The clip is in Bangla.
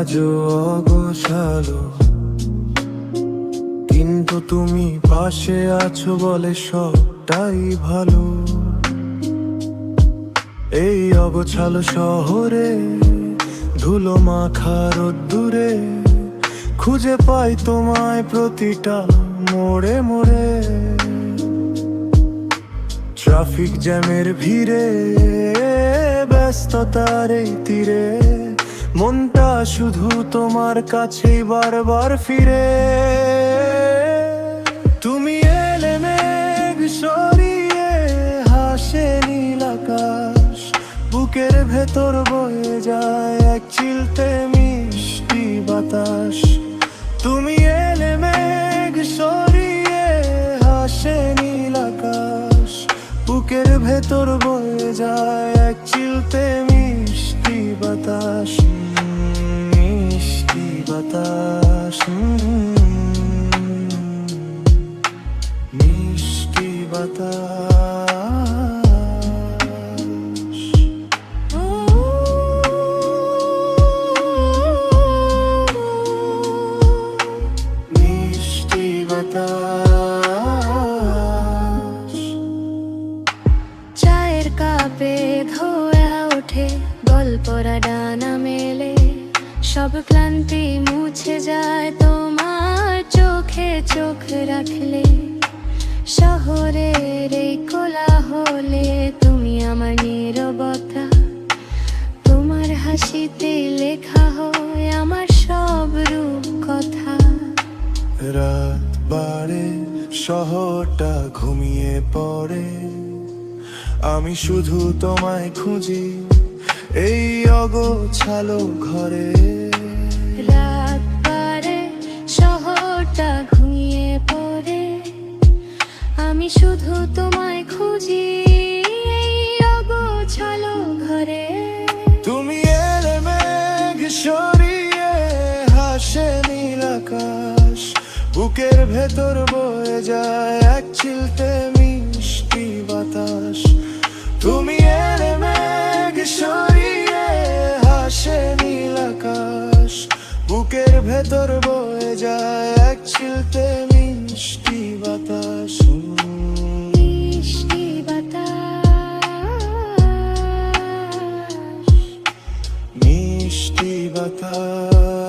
আজও অগোছালো, কিন্তু তুমি পাশে আছো বলে সবটাই ভালো। এই অগোছালো শহরে ধুলো মাখা রোদ্দুরে খুঁজে পাই তোমায় প্রতিটা মোড়ে মোড়ে। ট্রাফিক জ্যামের ভিড়ে, ব্যস্ততার এই তীরে মনটা শুধু তোমার কাছেই বারবার ফিরে। তুমি এলে মেঘ সরিয়ে হাসে নীল আকাশ, বুকের ভেতর বয়ে যায় এক চিলতে মিষ্টি বাতাস। তুমি এলে মেঘ সরিয়ে হাসে নীল আকাশ, বুকের ভেতর বয়ে যায় এক চিলতে মিষ্টি বাতাস। মিষ্টি বাতাস, মিষ্টি বাতাস। মিষ্টি বাতাস। চায়ের কাপে ধোয়া ওঠে, গল্পরা ডানা মেলে, সব ক্লান্তি মুছে যায় তোমার চোখে চোখ রাখলে। শহরের এই কোলাহলে তুমি আমার নীরবতা, তোমার হাসিতে লেখা হয় আমার সব রূপ কথা। রাত বাড়ে, শহরটা ঘুমিয়ে পড়ে, আমি শুধু তোমায় খুঁজি এই অগোছালো ঘরে। রাত পারে, শহরটা ঘুমিয়ে পড়ে, আমি শুধু তোমায় খুঁজি এই অগোছালো ঘরে। তুমি এলে মেঘ সরিয়ে হাসে নীল আকাশ, বুকের ভেতর বয়ে যায় এক চিলতে মিষ্টি বাতাস। তুমি এলে মেঘ সরিয়ে হাসে নীল আকাশ, বুকের ভেতর বয়ে যায় এক চিলতে মিষ্টি বাতাস। মিষ্টি বাতাস, মিষ্টি বাতাস।